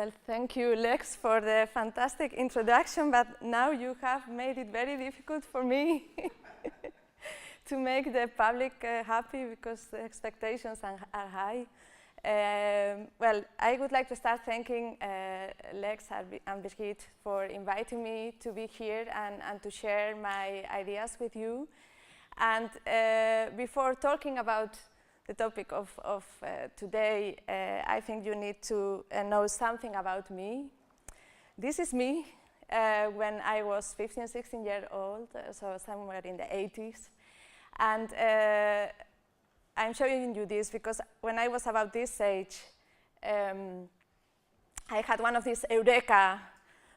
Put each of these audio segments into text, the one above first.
Well, thank you, Lex, for the fantastic introduction, but now you have made it very difficult for me to make the public happy because the expectations are high. Well, I would like to start thanking Lex and Birgit for inviting me to be here and to share my ideas with you. And before talking about the topic of today, I think you need to know something about me. This is me when I was 15, 16 years old, so somewhere in the 80s. And I'm showing you this because when I was about this age, I had one of these eureka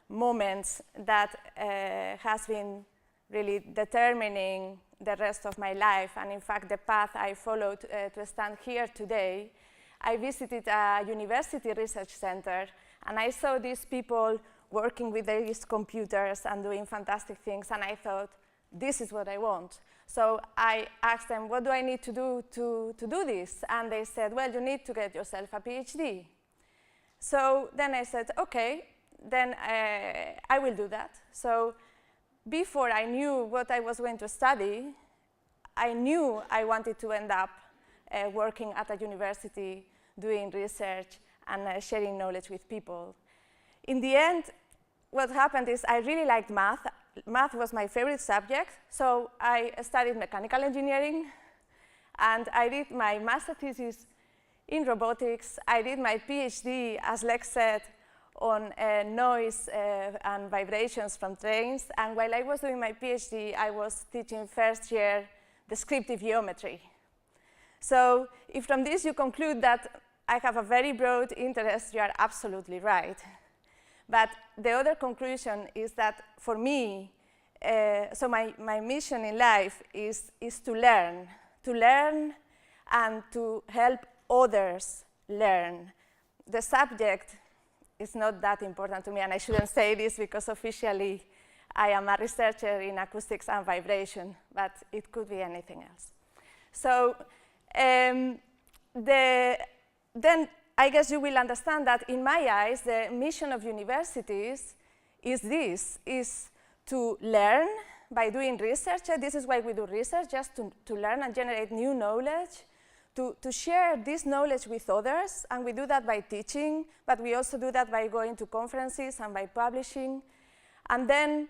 moments that has been really determining the rest of my life, and in fact the path I followed to stand here today. I visited a university research center and I saw these people working with these computers and doing fantastic things, and I thought, this is what I want. So I asked them, what do I need to do to do this? And they said, well, you need to get yourself a PhD. So then I said, okay, then I will do that. So before I knew what I was going to study, I knew I wanted to end up working at a university, doing research, and sharing knowledge with people. In the end, what happened is I really liked math. Math was my favorite subject, so I studied mechanical engineering, and I did my master thesis in robotics. I did my PhD, as Lex said, on noise and vibrations from trains, and while I was doing my PhD, I was teaching first year descriptive geometry. So if from this you conclude that I have a very broad interest, you are absolutely right. But the other conclusion is that for me, so my mission in life is to learn and to help others learn. The subject is not that important to me, and I shouldn't say this because officially I am a researcher in acoustics and vibration, but it could be anything else. So then I guess you will understand that in my eyes, the mission of universities is this, is to learn by doing research. This is why we do research, just to learn and generate new knowledge, to share this knowledge with others, and we do that by teaching, but we also do that by going to conferences and by publishing. And then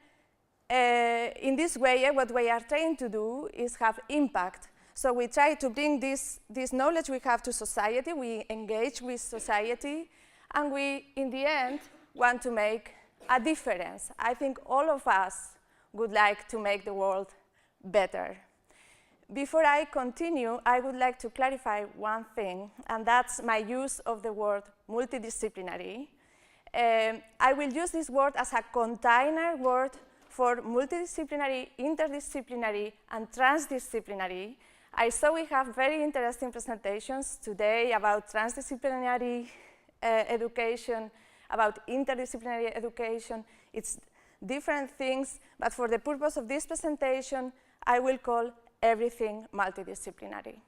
in this way, what we are trying to do is have impact. So we try to bring this knowledge we have to society, we engage with society, and we, in the end, want to make a difference. I think all of us would like to make the world better. Before I continue, I would like to clarify one thing, and that's my use of the word multidisciplinary. I will use this word as a container word for multidisciplinary, interdisciplinary, and transdisciplinary. I saw we have very interesting presentations today about transdisciplinary education, about interdisciplinary education. It's different things, but for the purpose of this presentation, I will call everything multidisciplinary.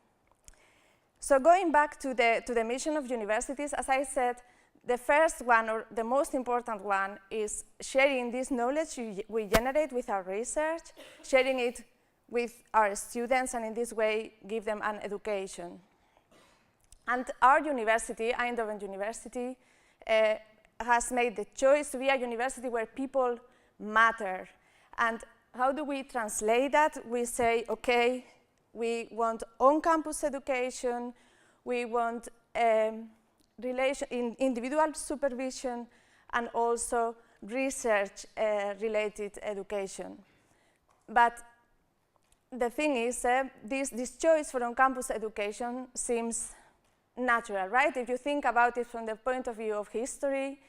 So going back to the mission of universities, as I said, the first one, or the most important one, is sharing this knowledge we generate with our research, sharing it with our students, and in this way give them an education. And our university, Eindhoven University, has made the choice to be a university where people matter. And how do we translate that? We say, okay, we want on-campus education, we want individual supervision, and also research-related education. But the thing is, this choice for on-campus education seems natural, right? If you think about it from the point of view of history,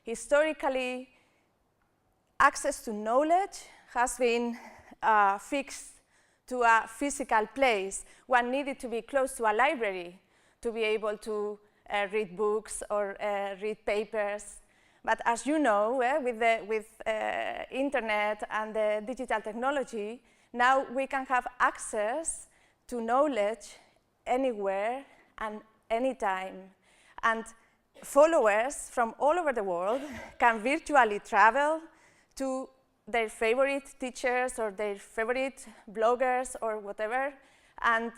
historically, access to knowledge has been fixed to a physical place. One needed to be close to a library to be able to read books or read papers. But as you know, with internet and the digital technology, now we can have access to knowledge anywhere and anytime. And followers from all over the world can virtually travel to their favorite teachers or their favorite bloggers or whatever, and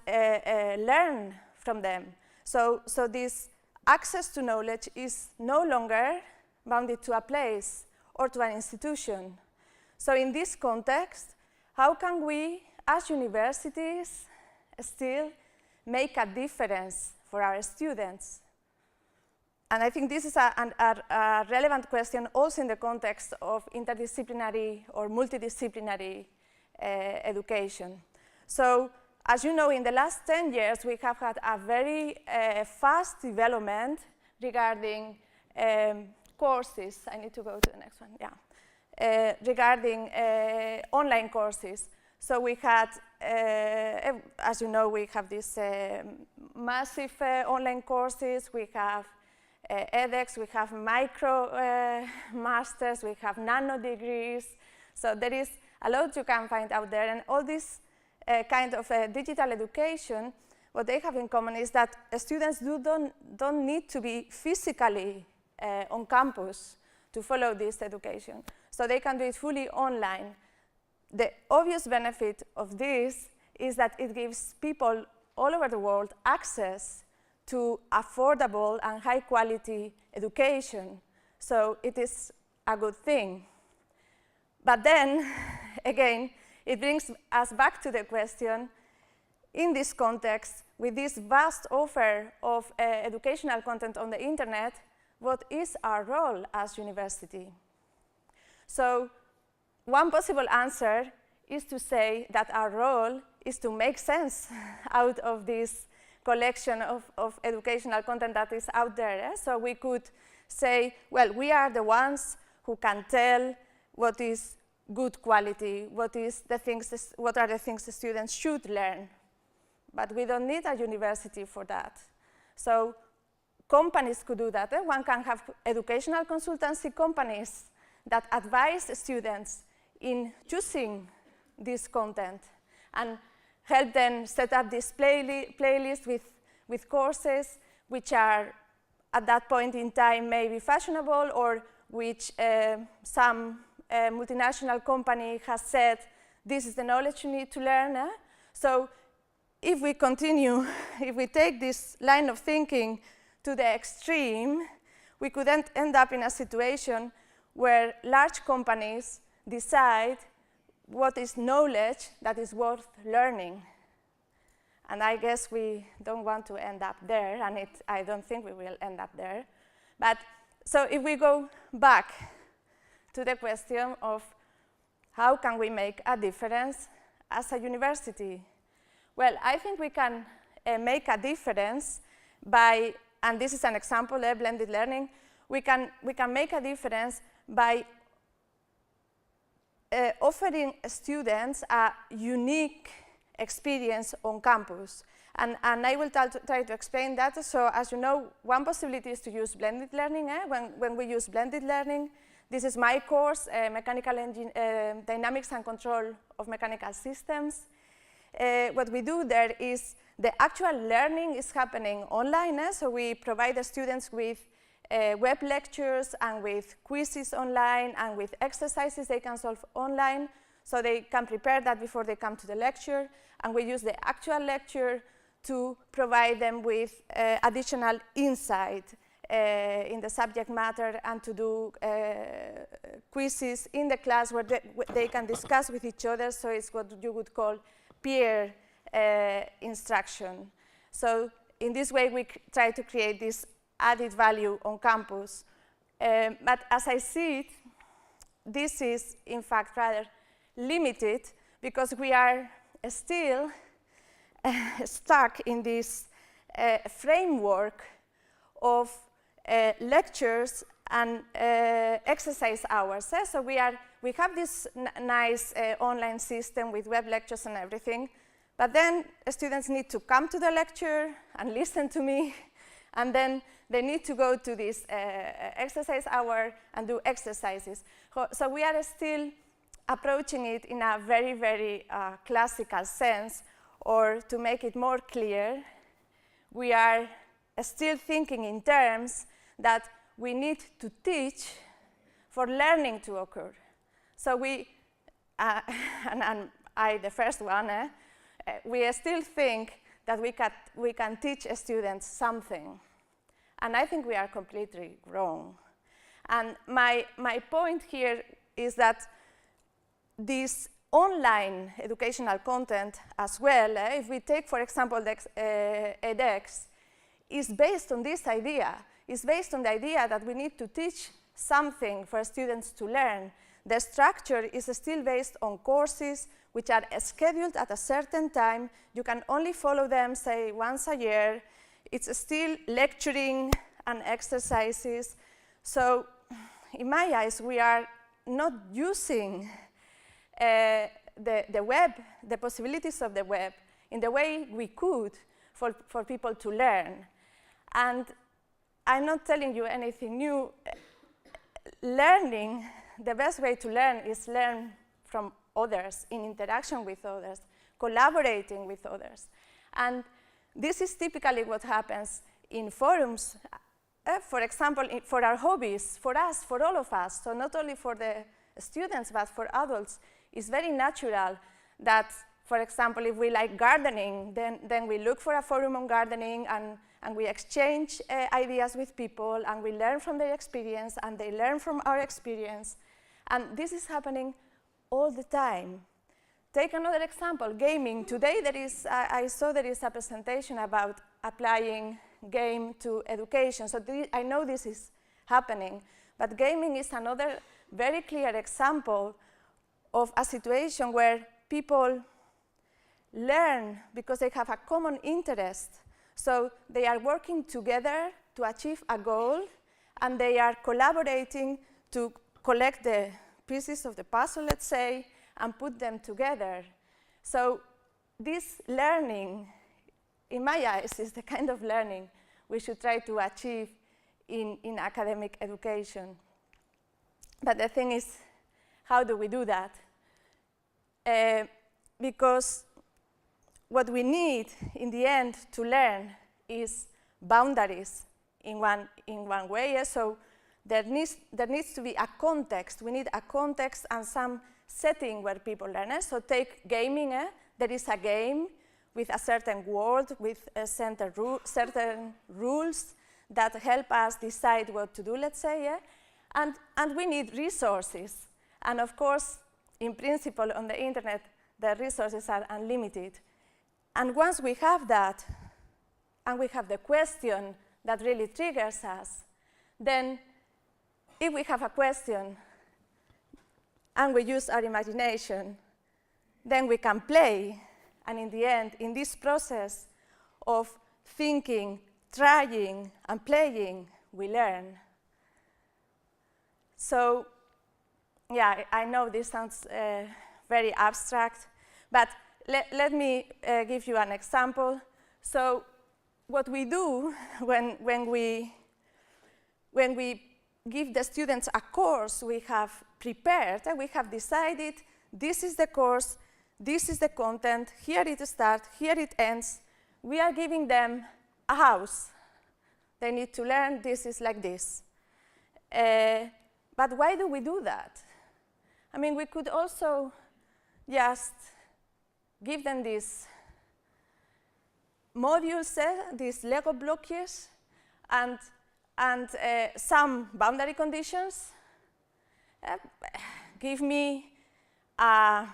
learn from them. So this access to knowledge is no longer bounded to a place or to an institution. So in this context, how can we, as universities, still make a difference for our students? And I think this is a relevant question also in the context of interdisciplinary or multidisciplinary education. So, as you know, in the last 10 years, we have had a very fast development regarding courses. I need to go to the next one, yeah. Regarding online courses. So we had, as you know, we have these massive online courses. We have edX, we have micro masters, we have nano degrees. So there is a lot you can find out there. And all this kind of digital education, what they have in common is that students don't need to be physically on campus to follow this education. So they can do it fully online. The obvious benefit of this is that it gives people all over the world access to affordable and high quality education. So it is a good thing. But then, again, it brings us back to the question, in this context, with this vast offer of educational content on the internet, what is our role as university? So one possible answer is to say that our role is to make sense out of this collection of educational content that is out there. So we could say, well, we are the ones who can tell what is good quality, what are the things the students should learn. But we don't need a university for that. So companies could do that. One can have educational consultancy companies that advise students in choosing this content and help them set up this playlist with courses which are at that point in time maybe fashionable, or which some multinational company has said, this is the knowledge you need to learn. So if we continue, if we take this line of thinking to the extreme, we could end up in a situation where large companies decide what is knowledge that is worth learning. And I guess we don't want to end up there, and I don't think we will end up there. But so if we go back to the question of how can we make a difference as a university? Well, I think we can make a difference by, and this is an example, blended learning, we can make a difference by offering students a unique experience on campus. And I will try to explain that. So as you know, one possibility is to use blended learning. When we use blended learning, this is my course, Dynamics and Control of Mechanical Systems. What we do there is the actual learning is happening online. So we provide the students with web lectures and with quizzes online and with exercises they can solve online, so they can prepare that before they come to the lecture. And we use the actual lecture to provide them with additional insight in the subject matter, and to do quizzes in the class where they can discuss with each other. So it's what you would call peer instruction. So in this way, we try to create this added value on campus. But as I see it, this is in fact rather limited, because we are still stuck in this framework of lectures and exercise hours. So we have this nice online system with web lectures and everything, but then students need to come to the lecture and listen to me, and then they need to go to this exercise hour and do exercises. So we are still approaching it in a very, very classical sense, or to make it more clear, we are still thinking in terms that we need to teach for learning to occur. So we, and I, the first one, we still think that we can teach students something. And I think we are completely wrong. And my point here is that this online educational content as well, if we take, for example, the edX, is based on this idea. It's based on the idea that we need to teach something for students to learn. The structure is still based on courses which are scheduled at a certain time. You can only follow them, say, once a year. It's still lecturing and exercises. So in my eyes, we are not using the web, the possibilities of the web, in the way we could for people to learn. And I'm not telling you anything new. Learning, the best way to learn is learn from others, in interaction with others, collaborating with others. And this is typically what happens in forums. For example, for our hobbies, for us, for all of us, so not only for the students, but for adults, it's very natural that, for example, if we like gardening, then we look for a forum on gardening, and we exchange ideas with people, and we learn from their experience, and they learn from our experience. And this is happening all the time. Take another example, gaming. Today I saw there is a presentation about applying game to education. So I know this is happening, but gaming is another very clear example of a situation where people learn because they have a common interest. So they are working together to achieve a goal, and they are collaborating to collect the pieces of the puzzle, let's say, and put them together. So this learning, in my eyes, is the kind of learning we should try to achieve in academic education. But the thing is, how do we do that? Because what we need in the end to learn is boundaries in one way. So there needs to be a context. We need a context and some setting where people learn. So take gaming. There is a game with a certain world, with certain rules that help us decide what to do, let's say. And we need resources. And of course, in principle, on the internet, the resources are unlimited. And once we have that, and we have the question that really triggers us, then if we have a question and we use our imagination, then we can play. And in the end, in this process of thinking, trying, and playing, we learn. So, yeah, I know this sounds very abstract, but let me give you an example. So what we do when we give the students a course we have prepared, we have decided this is the course, this is the content, here it starts, here it ends. We are giving them a house. They need to learn this is like this. But why do we do that? I mean, we could also just give them these modules, these Lego blocks, and some boundary conditions. Give me a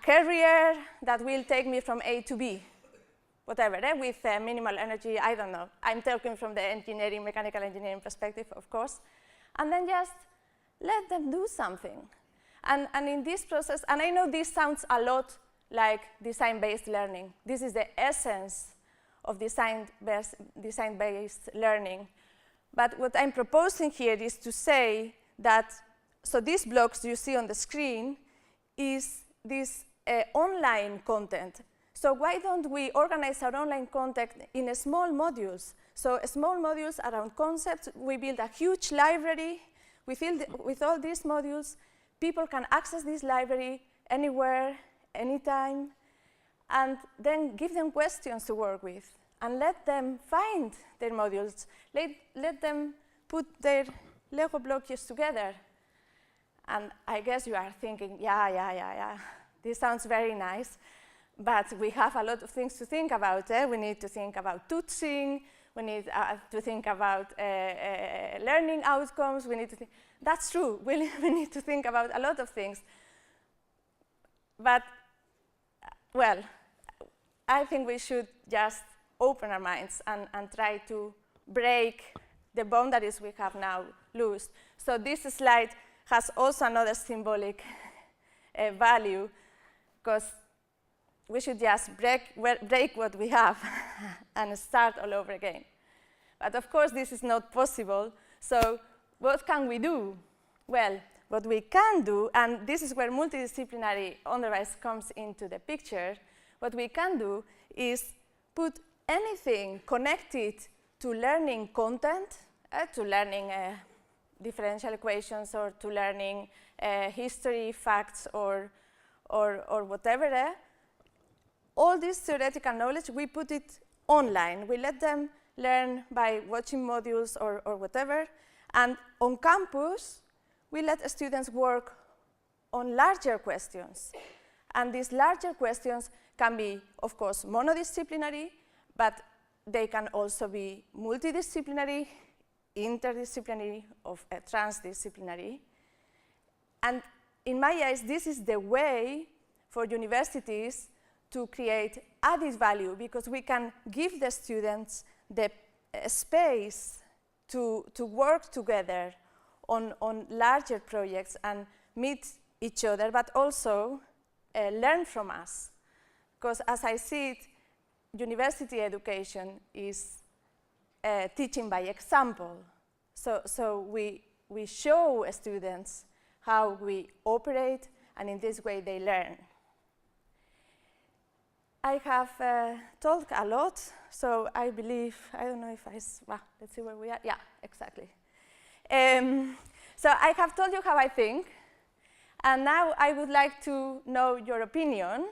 carrier that will take me from A to B, whatever, with minimal energy, I don't know. I'm talking from the engineering, mechanical engineering perspective, of course. And then just let them do something. And in this process, and I know this sounds a lot like design-based learning. This is the essence of design-based learning. But what I'm proposing here is to say that, so these blocks you see on the screen is this online content. So why don't we organize our online content in small modules? So small modules around concepts. We build a huge library. With all these modules, people can access this library anywhere, anytime, and then give them questions to work with. and let them find their modules. Let them put their Lego blocks together. And I guess you are thinking, yeah, this sounds very nice, but we have a lot of things to think about. We need to think about tutoring, we need to think about learning outcomes, we need to think. That's true, we need to think about a lot of things. But, well, I think we should just open our minds and try to break the boundaries we have now loose. So this slide has also another symbolic value, because we should just break what we have and start all over again. But of course, this is not possible. So what can we do? Well, what we can do, and this is where multidisciplinary otherwise comes into the picture, what we can do is put anything connected to learning content, to learning differential equations, or to learning history, facts, or whatever. All this theoretical knowledge, we put it online. We let them learn by watching modules or whatever. And on campus, we let students work on larger questions. And these larger questions can be, of course, monodisciplinary, but they can also be multidisciplinary, interdisciplinary, or transdisciplinary. And in my eyes, this is the way for universities to create added value, because we can give the students the space to work together on larger projects and meet each other, but also learn from us. Because as I see it, university education is teaching by example. So we show students how we operate, and in this way they learn. I have talked a lot, so I believe, I don't know if let's see where we are. Yeah, exactly. So I have told you how I think, and now I would like to know your opinion.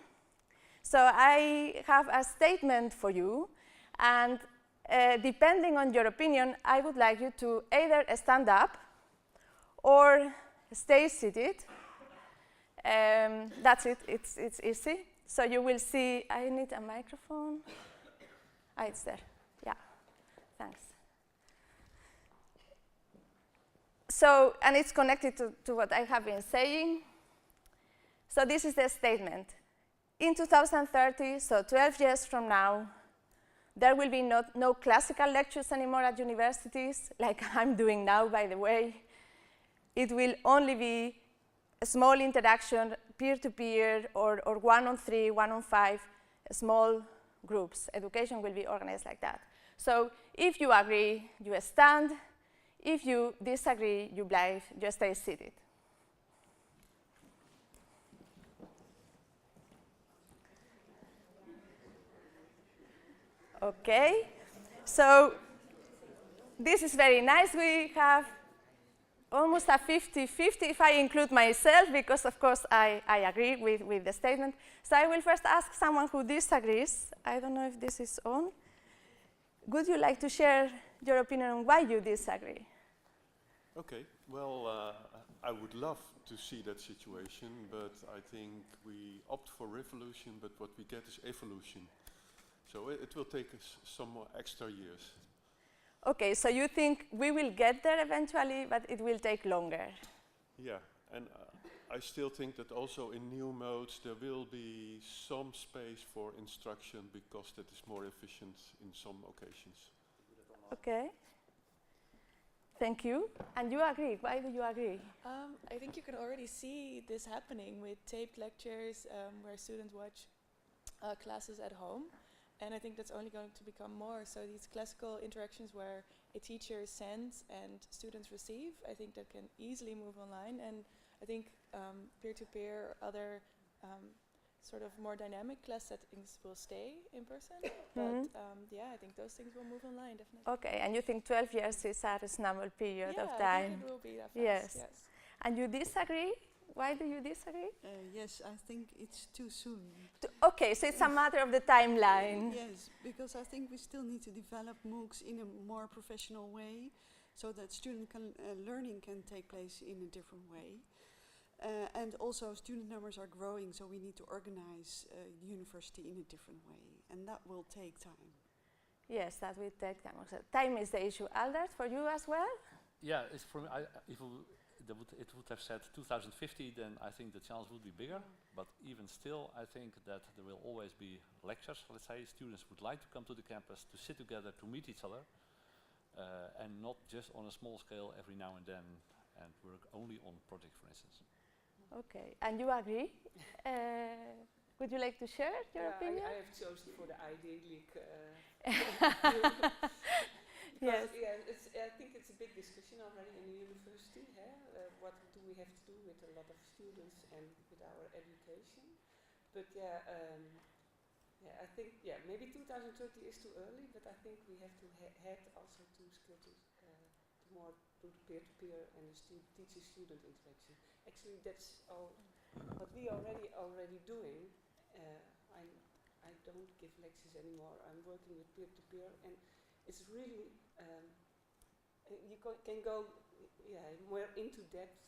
So I have a statement for you, and depending on your opinion, I would like you to either stand up or stay seated. That's it, it's easy. So you will see, I need a microphone. It's there, yeah, thanks. So, and it's connected to what I have been saying. So this is the statement. In 2030, so 12 years from now, there will be no classical lectures anymore at universities, like I'm doing now, by the way. It will only be a small interaction, peer-to-peer, or 1-on-3, 1-on-5, small groups. Education will be organized like that. So if you agree, you stand. If you disagree, you stay seated. Okay, so this is very nice. We have almost a 50-50 if I include myself, because of course I agree with the statement. So I will first ask someone who disagrees. I don't know if this is on. Would you like to share your opinion on why you disagree? Okay, well, I would love to see that situation, but I think we opt for revolution, but what we get is evolution. So it will take us some more extra years. Okay, so you think we will get there eventually, but it will take longer? Yeah, and I still think that also in new modes there will be some space for instruction, because that is more efficient in some occasions. Okay. Thank you. And you agree? Why do you agree? I think you can already see this happening with taped lectures where students watch classes at home. And I think that's only going to become more. So these classical interactions where a teacher sends and students receive, I think that can easily move online. And I think peer-to-peer, other sort of more dynamic class settings will stay in person. But yeah, I think those things will move online, definitely. Okay, and you think 12 years is a reasonable period of time? I think it will be that fast, yes. And you disagree Why do you disagree? Yes, I think it's too soon. Okay, so it's a matter of the timeline. Yes, because I think we still need to develop MOOCs in a more professional way, so that student learning can take place in a different way. And also student numbers are growing, so we need to organize the university in a different way, and that will take time. Yes, that will take time. So time is the issue. Albert, for you as well? Yeah, it's for me, it would have said 2050, then I think the chance would be bigger. But even still, I think that there will always be lectures. Let's say students would like to come to the campus to sit together, to meet each other, and not just on a small scale every now and then, and work only on projects, for instance. Okay, and you agree? Would you like to share your opinion? I have chosen for the idyllic. Yes. Yeah, I think it's a big discussion already in the university. What do we have to do with a lot of students and with our education? But I think maybe 2030 is too early. But I think we have to head also to more to the peer-to-peer and the teacher-student interaction. Actually, that's all what we already doing. I don't give lectures anymore. I'm working with peer-to-peer, and it's really you can go more into depth,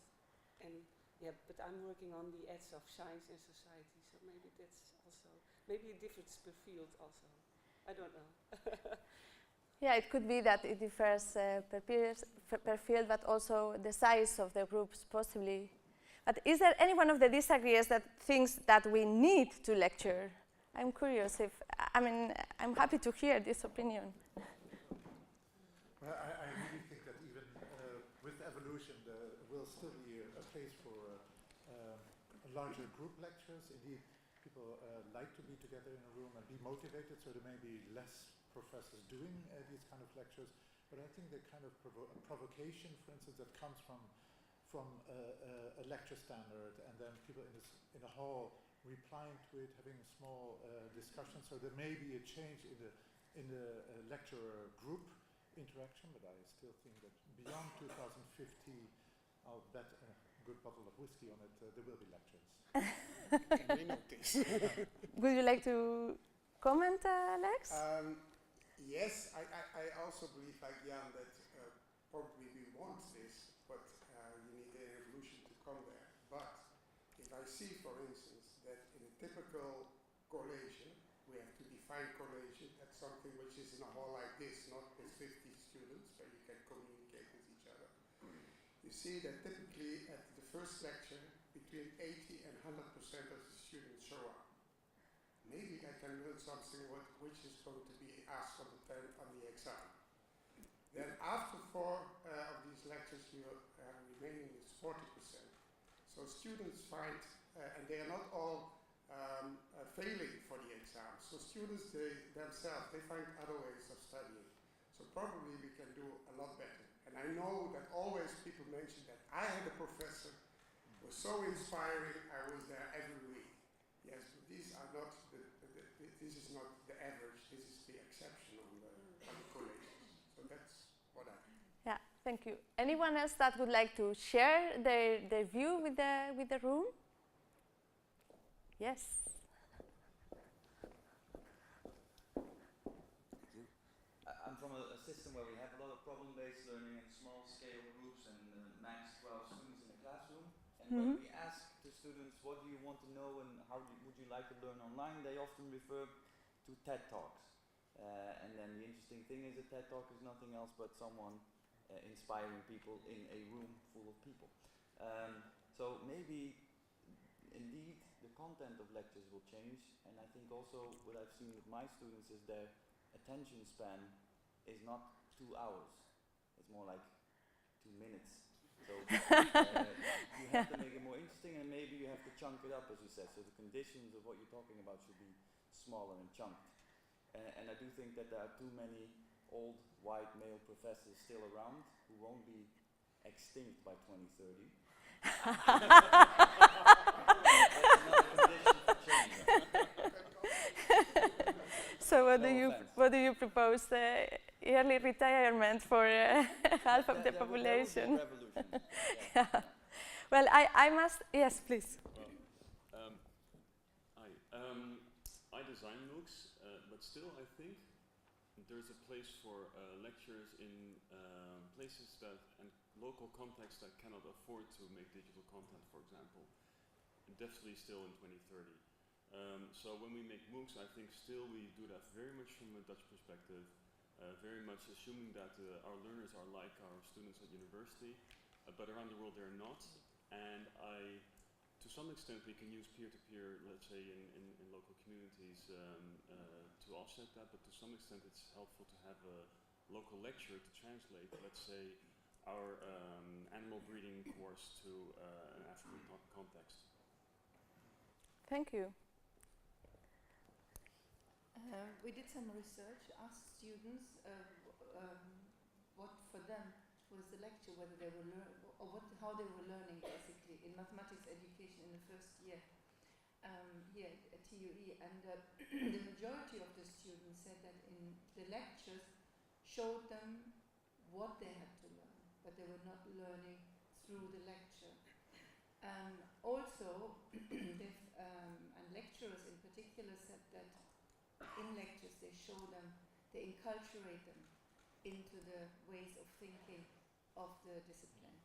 and but I'm working on the edge of science and society, so maybe that's also maybe it differs per field also. I don't know. Yeah, it could be that it differs per field, but also the size of the groups possibly. But is there anyone of the disagreeers that thinks that we need to lecture? I'm curious if, I mean, I'm happy to hear this opinion. Well, I really think that even with evolution, there will still be a place for larger group lectures. Indeed, people like to be together in a room and be motivated, so there may be less professors doing these kind of lectures. But I think the kind of provocation, for instance, that comes from a lecture standard, and then people in a hall replying to it, having a small discussion. So there may be a change in the lecturer group interaction, but I still think that beyond 2050, I'll bet a good bottle of whiskey on it, there will be lectures. Can we notice? Would you like to comment, Alex? Yes, I also believe, like Jan, that probably we want this, but you need an evolution to come there. But if I see, for instance, that in a typical collation, we have to define collation as something which is in a hall like this, not with 50 students, where you can communicate with each other. You see that typically at the first lecture, between 80 and 100% of the students show up. Maybe I can learn something which is going to be asked on the exam. Then after 4 of these lectures, you remaining is 40%. So students find, and they are not all failing for the exam. So students themselves, they find other ways of studying. So probably we can do a lot better. And I know that always people mention that I had a professor who was so inspiring, I was there every week. Yes, but these are not this is not the average, this is the exception on the collations. So that's what I think. Yeah, thank you. Anyone else that would like to share their view with the room? Yes. I'm from a system where we have a lot of problem-based learning and small-scale groups and max 12 students in a classroom. And when we ask the students, what do you want to know and how would you like to learn online, they often refer to TED Talks. And then the interesting thing is that TED Talk is nothing else but someone inspiring people in a room full of people. So maybe, indeed, the content of lectures will change, and I think also what I've seen with my students is their attention span is not 2 hours, it's more like 2 minutes. So you have to make it more interesting, and maybe you have to chunk it up, as you said, so the conditions of what you're talking about should be smaller and chunked. And I do think that there are too many old white male professors still around who won't be extinct by 2030. So what do you propose? Early retirement for half of the population? Yeah. Well, I must, yes, please. Well, I design MOOCs, but still I think there's a place for lectures in places that and local contexts that cannot afford to make digital content, for example. Definitely still in 2030. So when we make MOOCs, I think still we do that very much from a Dutch perspective, very much assuming that our learners are like our students at university, but around the world they're not. And to some extent we can use peer-to-peer, let's say in local communities to offset that, but to some extent it's helpful to have a local lecturer to translate, let's say, our animal breeding course to an African context. Thank you. We did some research, asked students what for them was the lecture, whether they were how they were learning basically in mathematics education in the first year here at TUE, and the majority of the students said that in the lectures showed them what they had to learn, but they were not learning through the lecture. Also, and lecturers in particular said that in lectures they show them, they enculturate them into the ways of thinking of the discipline.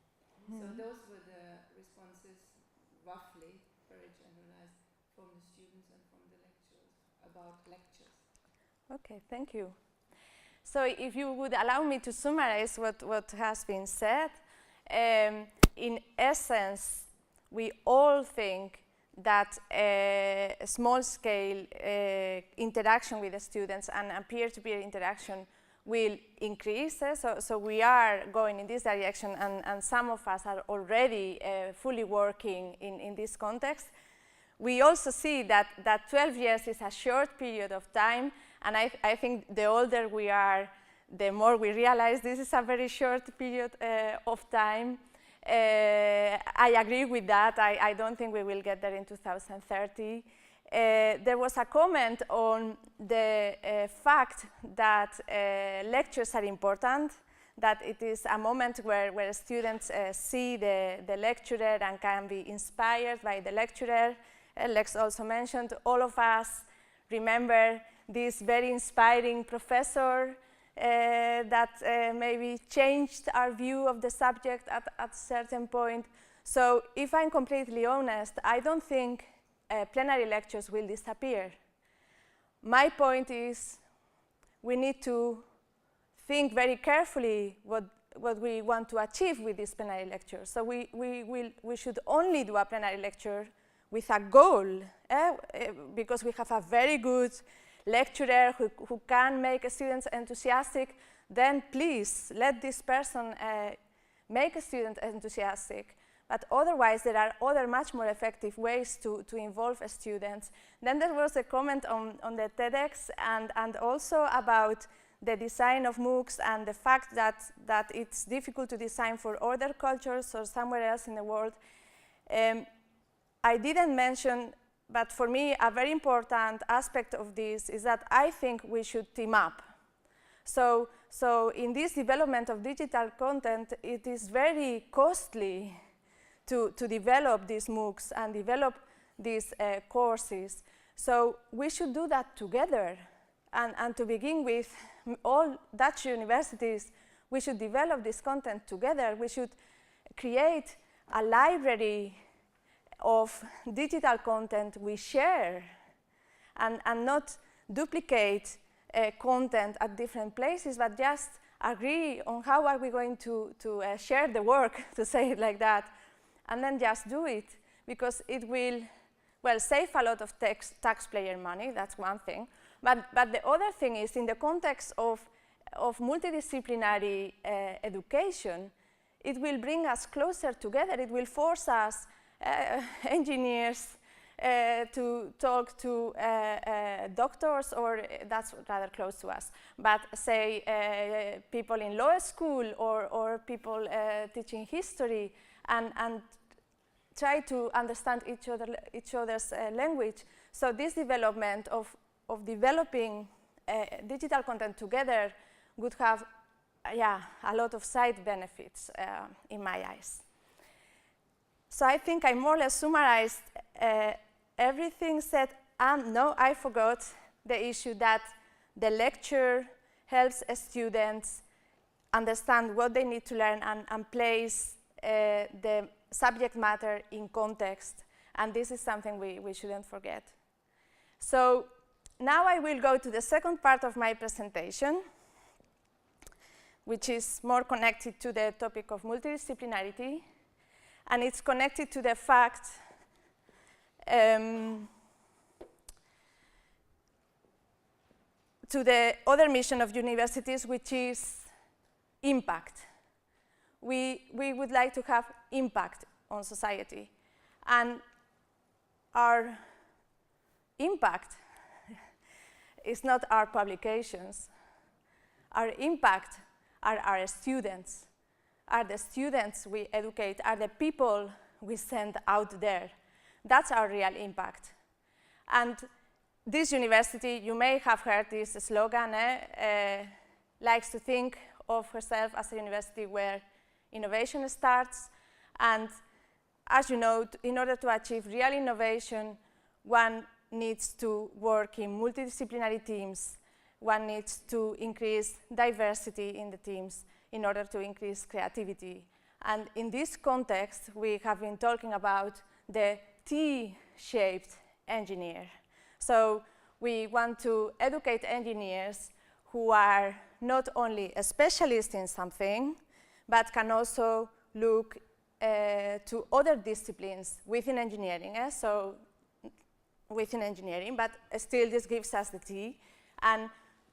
So those were the responses, roughly, very generalized, from the students and from the lecturers about lectures. Okay, thank you. So if you would allow me to summarize what has been said, in essence, we all think that small-scale interaction with the students and a peer-to-peer interaction will increase. So we are going in this direction, and some of us are already fully working in this context. We also see that 12 years is a short period of time, and I think the older we are, the more we realize this is a very short period of time. I agree with that. I don't think we will get there in 2030. There was a comment on the fact that lectures are important, that it is a moment where students see the lecturer and can be inspired by the lecturer. Lex also mentioned, all of us remember this very inspiring professor that maybe changed our view of the subject at a certain point. So if I'm completely honest, I don't think plenary lectures will disappear. My point is we need to think very carefully what we want to achieve with this plenary lecture. So we should only do a plenary lecture with a goal, because we have a very good lecturer who can make students enthusiastic, then please let this person make a student enthusiastic. But otherwise, there are other much more effective ways to involve students. Then there was a comment on the TEDx and also about the design of MOOCs and the fact that it's difficult to design for other cultures or somewhere else in the world. I didn't mention, but for me, a very important aspect of this is that I think we should team up. So in this development of digital content, it is very costly to develop these MOOCs and develop these courses. So we should do that together. And to begin with, all Dutch universities, we should develop this content together. We should create a library of digital content we share and not duplicate content at different places, but just agree on how are we going to share the work, to say it like that, and then just do it, because it will, well, save a lot of taxpayer money, that's one thing, but the other thing is, in the context of multidisciplinary education, it will bring us closer together. It will force us engineers to talk to doctors, or that's rather close to us, but say people in law school or people teaching history, and try to understand each other's language. So this development of developing digital content together would have a lot of side benefits in my eyes. So I think I more or less summarized everything said. No, I forgot the issue that the lecture helps students understand what they need to learn and place the subject matter in context. And this is something we shouldn't forget. So now I will go to the second part of my presentation, which is more connected to the topic of multidisciplinarity. And it's connected to the fact to the other mission of universities, which is impact. We would like to have impact on society. And our impact is not our publications. Our impact are our students, are the students we educate, are the people we send out there. That's our real impact. And this university, you may have heard this slogan, likes to think of herself as a university where innovation starts. And as you know, in order to achieve real innovation, one needs to work in multidisciplinary teams. One needs to increase diversity in the teams in order to increase creativity. And in this context, we have been talking about the T-shaped engineer. So we want to educate engineers who are not only a specialist in something, but can also look to other disciplines within engineering. So within engineering, but still this gives us the T. And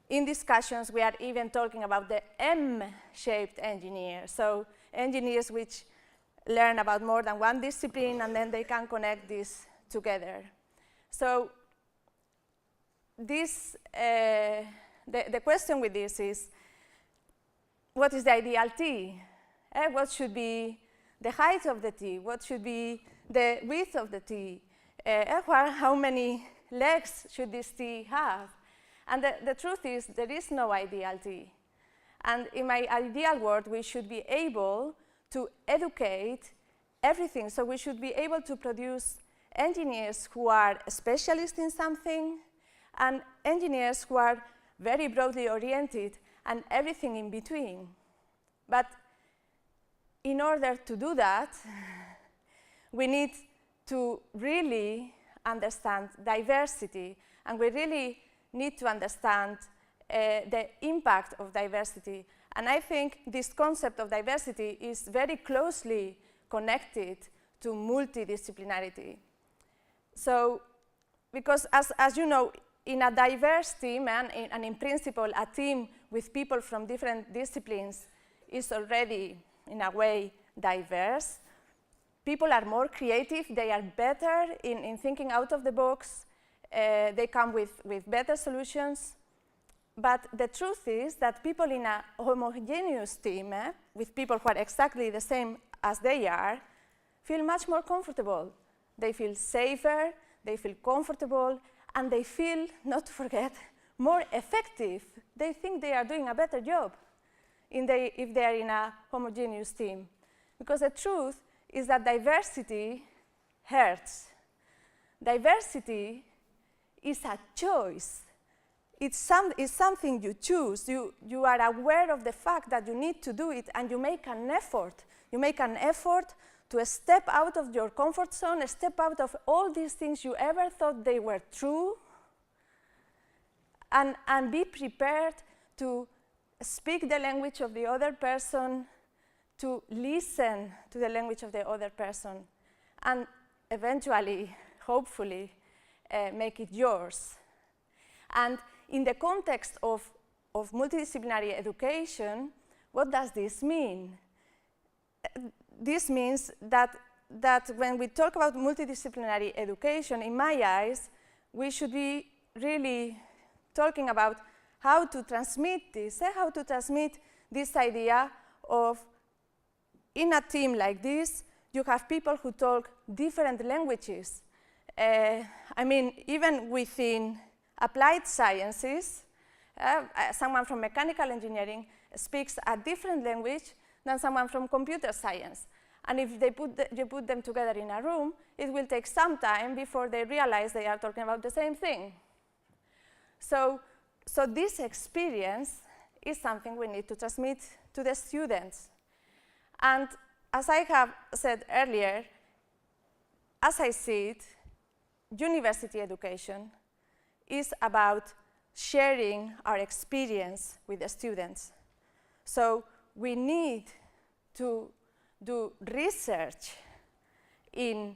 in discussions, we are even talking about the M-shaped engineer. So engineers which learn about more than one discipline, and then they can connect this together. So this, the question with this is, what is the ideal T? What should be the height of the T? What should be the width of the T? How many legs should this T have? And the truth is, there is no ideal T. And in my ideal world, we should be able to educate everything. So we should be able to produce engineers who are specialists in something, and engineers who are very broadly oriented, and everything in between. But in order to do that, we need to really understand diversity, and we really need to understand the impact of diversity. And I think this concept of diversity is very closely connected to multidisciplinarity. So, because as you know, in a diverse team, and in principle, a team with people from different disciplines is already, in a way, diverse. People are more creative, they are better in thinking out of the box, they come with better solutions. But the truth is that people in a homogeneous team, with people who are exactly the same as they are, feel much more comfortable. They feel safer, they feel comfortable, and they feel, not to forget, more effective. They think they are doing a better job if they are in a homogeneous team. Because the truth is that diversity hurts. Diversity is a choice. It's something you choose. You are aware of the fact that you need to do it, and you make an effort. You make an effort to step out of your comfort zone, step out of all these things you ever thought they were true, and be prepared to speak the language of the other person, to listen to the language of the other person, and eventually, hopefully, make it yours. And in the context of multidisciplinary education, what does this mean? This means that when we talk about multidisciplinary education, in my eyes, we should be really talking about how to transmit this, how to transmit this idea of, in a team like this, you have people who talk different languages. I mean, even within applied sciences, someone from mechanical engineering speaks a different language than someone from computer science. And if you put them together in a room, it will take some time before they realize they are talking about the same thing. So this experience is something we need to transmit to the students. And as I have said earlier, as I see it, university education is about sharing our experience with the students. So we need to do research in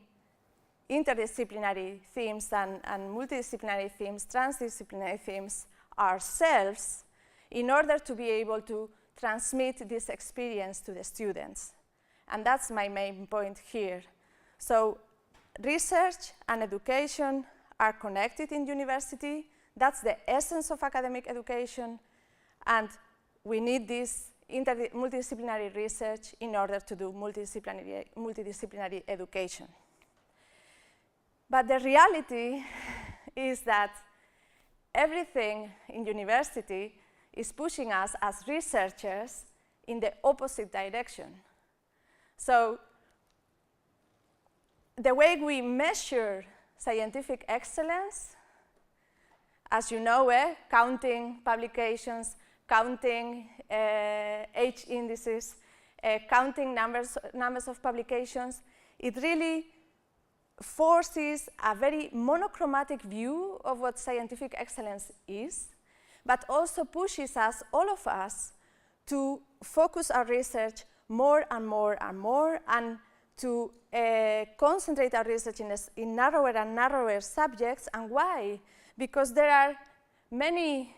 interdisciplinary themes and multidisciplinary themes, transdisciplinary themes ourselves in order to be able to transmit this experience to the students. And that's my main point here. So research and education are connected in university. That's the essence of academic education. And we need this multidisciplinary research in order to do multidisciplinary education. But the reality is that everything in university is pushing us as researchers in the opposite direction. So the way we measure scientific excellence, as you know, counting publications, counting H indices, counting numbers of publications, it really forces a very monochromatic view of what scientific excellence is, but also pushes us, all of us, to focus our research more and more and more, and to concentrate our research in narrower and narrower subjects. And why? Because there are many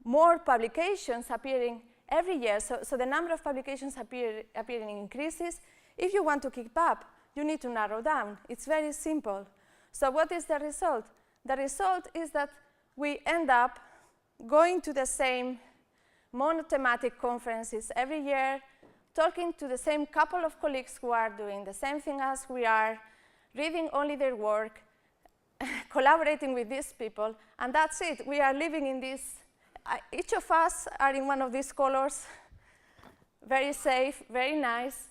more publications appearing every year, so the number of publications appearing increases. If you want to keep up, you need to narrow down. It's very simple. So what is the result? The result is that we end up going to the same monothematic conferences every year, talking to the same couple of colleagues who are doing the same thing as we are, reading only their work, collaborating with these people, and that's it. We are living in this, each of us are in one of these colors, very safe, very nice,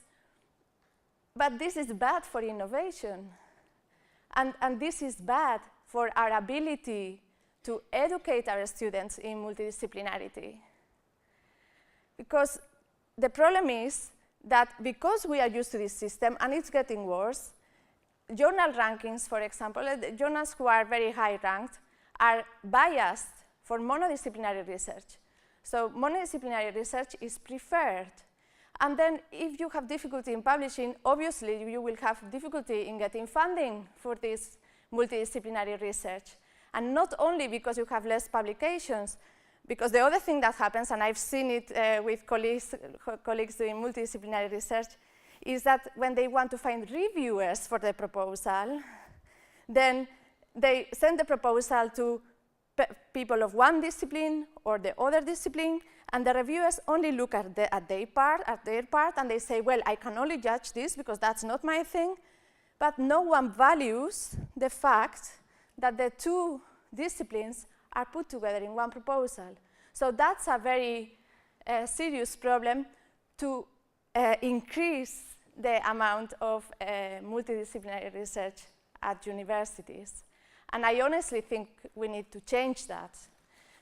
but this is bad for innovation, and this is bad for our ability to educate our students in multidisciplinarity. Because the problem is that because we are used to this system, and it's getting worse, journal rankings, for example, the journals who are very high ranked are biased for monodisciplinary research. So monodisciplinary research is preferred. And then if you have difficulty in publishing, obviously you will have difficulty in getting funding for this multidisciplinary research. And not only because you have less publications, because the other thing that happens, and I've seen it with colleagues doing multidisciplinary research, is that when they want to find reviewers for the proposal, then they send the proposal to people of one discipline or the other discipline, and the reviewers only look at their part, and they say, well, I can only judge this because that's not my thing. But no one values the fact that the two disciplines are put together in one proposal. So that's a very serious problem to increase the amount of multidisciplinary research at universities. And I honestly think we need to change that,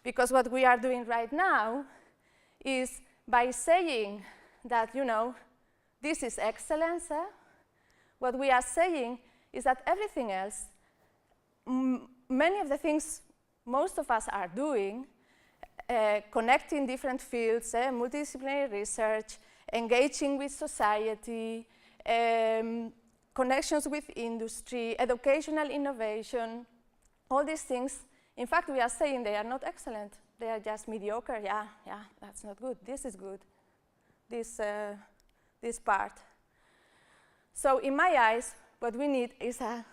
because what we are doing right now is, by saying that, you know, this is excellence, what we are saying is that everything else, many of the things most of us are doing, connecting different fields, multidisciplinary research, engaging with society, connections with industry, educational innovation, all these things, in fact, we are saying they are not excellent. They are just mediocre. Yeah, that's not good. This is good, this part. So in my eyes, what we need is a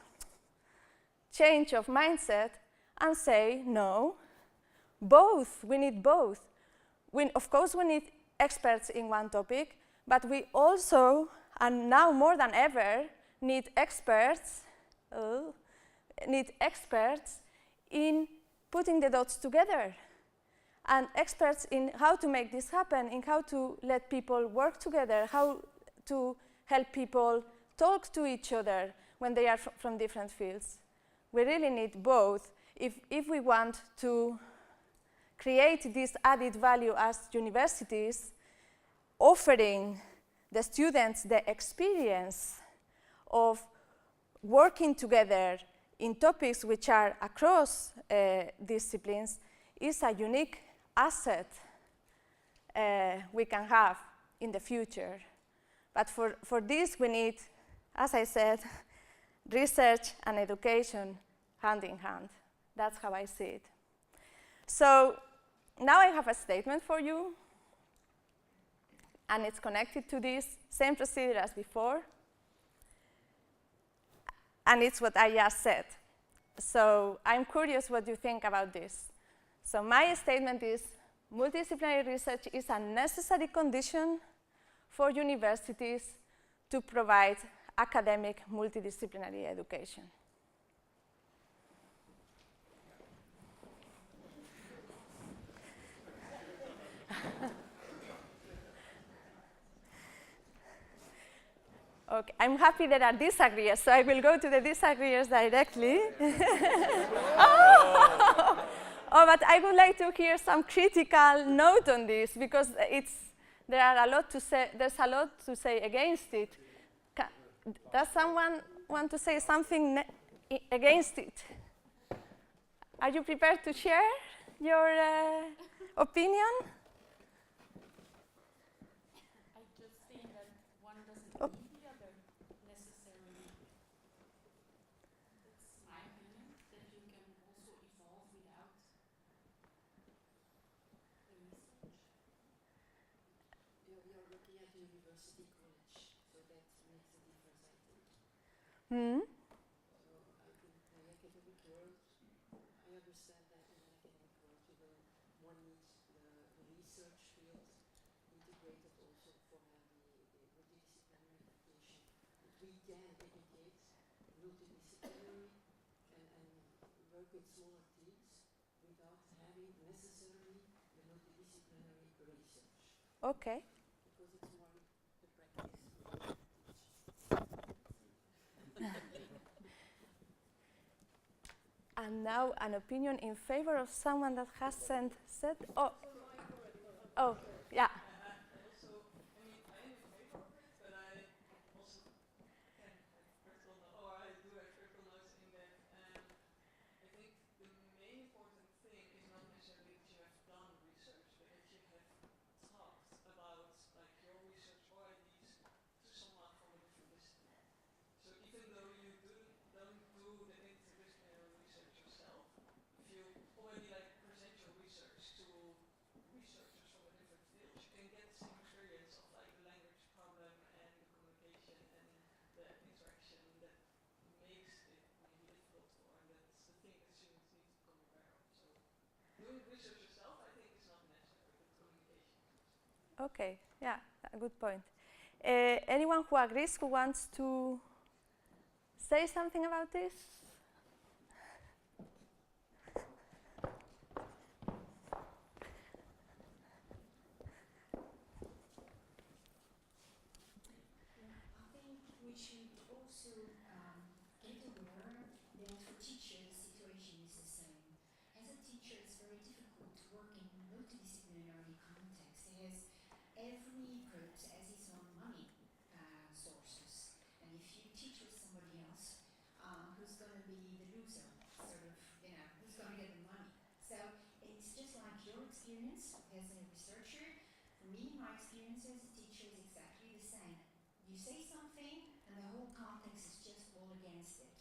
change of mindset and say, no, both. We need both. Of course, we need experts in one topic, but we also, and now more than ever, need experts in putting the dots together, and experts in how to make this happen, in how to let people work together, how to help people talk to each other when they are from different fields. We really need both if we want to create this added value as universities, offering the students the experience of working together in topics which are across disciplines is a unique asset we can have in the future. But for this, we need, as I said, research and education hand in hand. That's how I see it. So now I have a statement for you, and it's connected to this same procedure as before, and it's what I just said. So I'm curious what you think about this. So my statement is, multidisciplinary research is a necessary condition for universities to provide academic multidisciplinary education. Okay, I'm happy there are disagreeers, so I will go to the disagreeers directly. Oh, but I would like to hear some critical note on this, because there's a lot to say against it. Does someone want to say something against it? Are you prepared to share your opinion? I just think that one doesn't need the other necessarily. That's my opinion, that you can also evolve without the research. You're looking at university college, so that makes a difference, I think. Hmm? So I think the academic world, I understand that in an academic world you will more need the research field integrated also for the multidisciplinary education. But we can educate multidisciplinary and work with smaller teams without having necessarily the multidisciplinary research. Okay. Because it's more the practice. And now an opinion in favor of someone that hasn't said. Oh, yeah. Also, I mean, I am in favor of it, but I also can have critical or I do have critical notes in that I think the main important thing is not necessarily that you have done research, but that you have talked about like your research or ideas to someone from a different discipline. So even though you don't do the interdisciplinary research yourself, if you already like present your research to researchers from a different field, you can get the same experience of like the language problem and the communication and the interaction that makes it maybe difficult, or that's the thing that students need to become aware of. So doing research yourself, I think, is not necessary, but communication is necessary. Okay, yeah, a good point. Anyone who agrees, who wants to say something about this? I think we should also get aware that for teachers the situation is the same. As a teacher, it's very difficult to work in multidisciplinary context. Every group has its own money sources, and if you teach with somebody else, who's going to be the loser? Sort of, who's going to get the money? So it's just like your experience as a researcher. For me, my experience as a teacher is exactly the same. You say something, and the whole context is just all against it.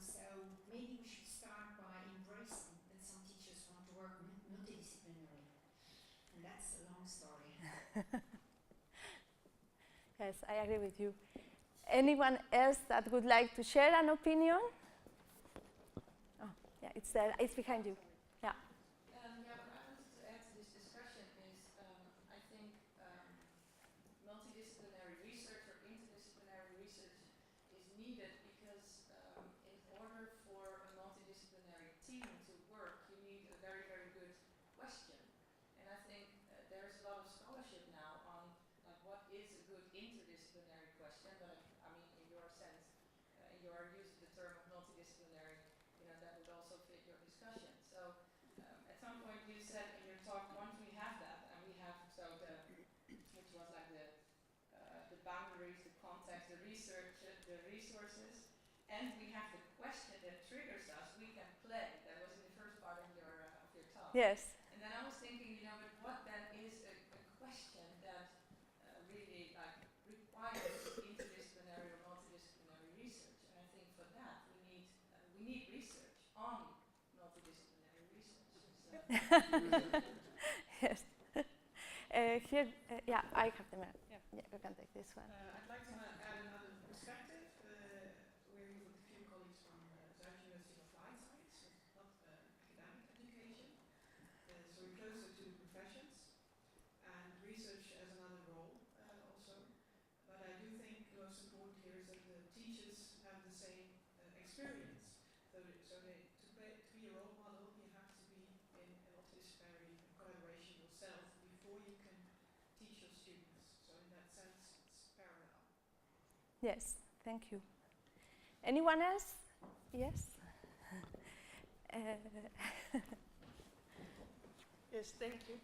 So maybe we should start by embracing that some teachers want to work multidisciplinary. And that's a long story. Yes, I agree with you. Anyone else that would like to share an opinion? Oh, yeah, it's there. It's behind you. Yeah. Yeah, what I wanted to add to this discussion is I think multidisciplinary research or interdisciplinary research is needed because in order for a multidisciplinary team to work, you need a very, very good question. And I think there's a lot of scholarship now on like what is a good interdisciplinary multidisciplinary question, but I mean, in your sense, in your use of the term of multidisciplinary, you know, that would also fit your discussion. So at some point you said in your talk, once we have that, and we have, so which was like the boundaries, the context, the research, the resources, and we have the question that triggers us, we can play. That was in the first part of your talk. Yes. And then I was thinking, you know, but what then is a question that really like requires interdisciplinary or multidisciplinary research? And I think for that we need research on multidisciplinary research. So Yes. Here, yeah, I have the map. Yeah. Yeah, we can take this one. I'd like to add another perspective. We're here with a few colleagues from Zuid University of Applied Science, so not academic education. So we're closer to the professions and research as another role also. But I do think the most important here is that the teachers have the same experience. So to be a role model, you have to be in a multidisciplinary collaboration yourself before you can teach your students. So in that sense, it's parallel. Yes, thank you. Anyone else? Yes? Yes, thank you.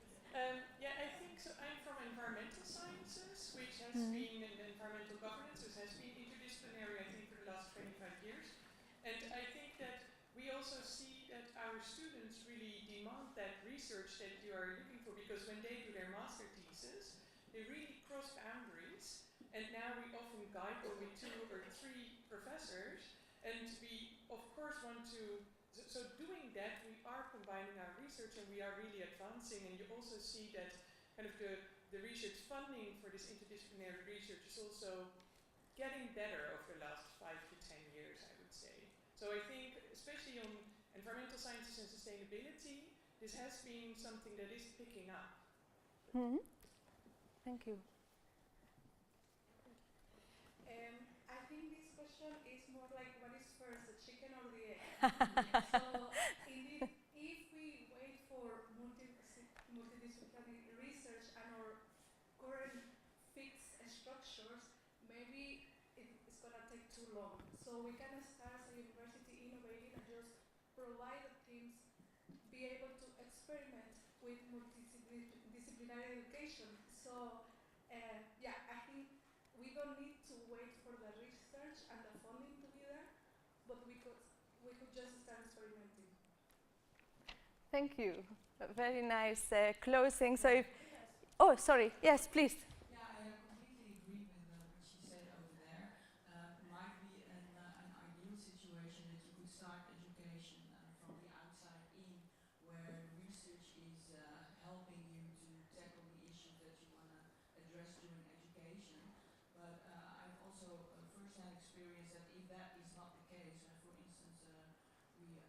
Yeah, I think so. I'm from environmental sciences, which has been in environmental governance, which has been interdisciplinary, I think, for the last 25 years. And I think that we also see that our students really demand that research that you are looking for, because when they do their master thesis, they really cross boundaries. And now we often guide them with 2 or 3 professors, and we, of course, want to. So doing that, we are combining our research and we are really advancing, and you also see that kind of the research funding for this interdisciplinary research is also getting better over the last 5 to 10 years, I would say. So I think, especially on environmental sciences and sustainability, this has been something that is picking up. Mm-hmm. Thank you. I think this question is more like, what is first, the chicken or the egg? So, indeed, if we wait for multidisciplinary research and our current fixed structures, maybe it's going to take too long. So we can start as a university innovating and just provide the teams be able to experiment with multidisciplinary education. So, yeah, I think we don't need to wait for the research and the funding to be there, but we could just start experimenting. Thank you. A very nice closing. So if, oh, sorry. Yes, please. Yeah, I completely agree with what she said over there. Might be an ideal situation that you could start education from the outside in, where research is helping you to tackle the issues that you want to address during education. But I've also first-hand experience that if that is not the case, for instance, we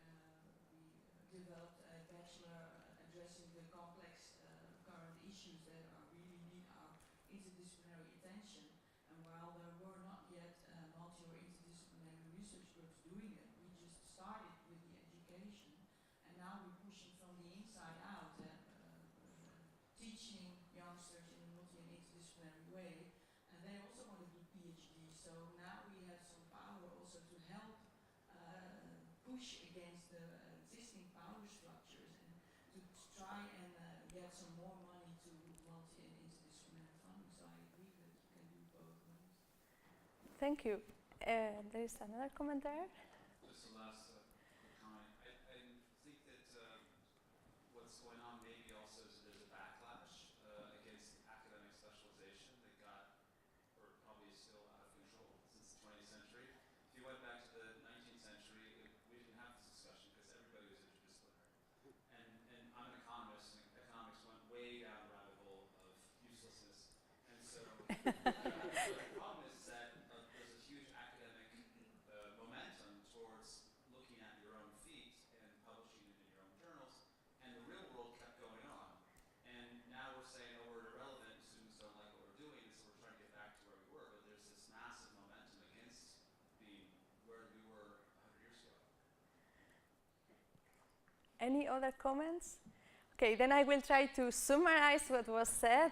developed a bachelor addressing the complex current issues that really need our interdisciplinary attention. And while there were not yet multi or interdisciplinary research groups doing it, we just started with the education, and now we're pushing from the inside out, teaching youngsters in a multi and interdisciplinary way. And they also want to do PhD, so now we have some power also to help push against the existing power structures and to try and get some more money to multi and interdisciplinary funding. So I agree that you can do both ways. Thank you. There is another comment there. Just a last quick comment. I think that what's going on maybe also is there's a backlash against academic specialization that got, or probably is still out of control since the 20th century. If you went back to the 19th century, we didn't have this discussion because everybody was interdisciplinary. And I'm an economist, and economics went way down the rabbit hole of uselessness. And so the problem is that there's a huge academic momentum towards looking at your own feet and publishing it in your own journals, and the real world kept going on. And now we're saying, oh, we're irrelevant, and students don't like what we're doing, and so we're trying to get back to where we were, but there's this massive momentum against being where we were 100 years ago. Any other comments? Okay, then I will try to summarize what was said.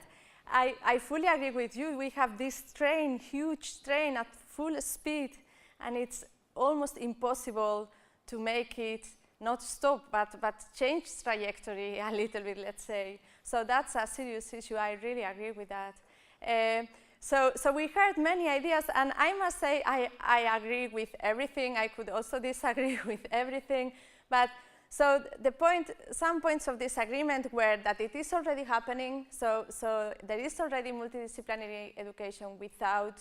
I fully agree with you. We have this train, huge train at full speed, and it's almost impossible to make it not stop, but change trajectory a little bit, let's say. So that's a serious issue. I really agree with that. So we heard many ideas, and I must say I agree with everything. I could also disagree with everything, but so some points of disagreement were that it is already happening. So there is already multidisciplinary education without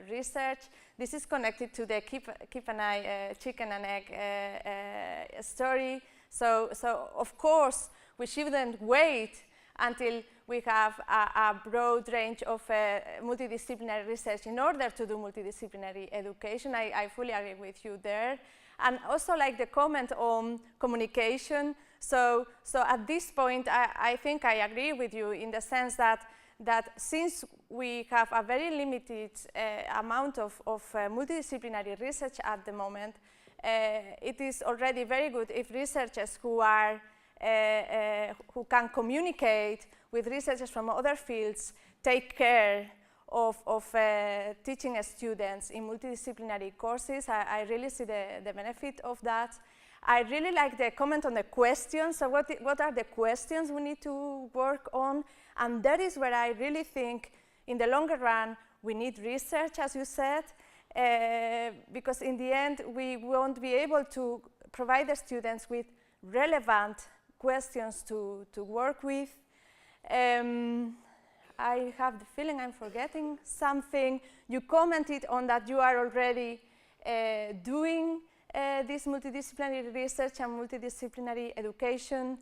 research. This is connected to the keep an eye, chicken and egg story. So of course we shouldn't wait until we have a broad range of multidisciplinary research in order to do multidisciplinary education. I fully agree with you there. And also like the comment on communication. So at this point, I think I agree with you in the sense that since we have a very limited amount of multidisciplinary research at the moment, it is already very good if researchers who can communicate with researchers from other fields take care of teaching students in multidisciplinary courses. I really see the benefit of that. I really like the comment on the questions. So what are the questions we need to work on? And that is where I really think in the longer run we need research, as you said, because in the end we won't be able to provide the students with relevant questions to work with. I have the feeling I'm forgetting something. You commented on that you are already doing this multidisciplinary research and multidisciplinary education.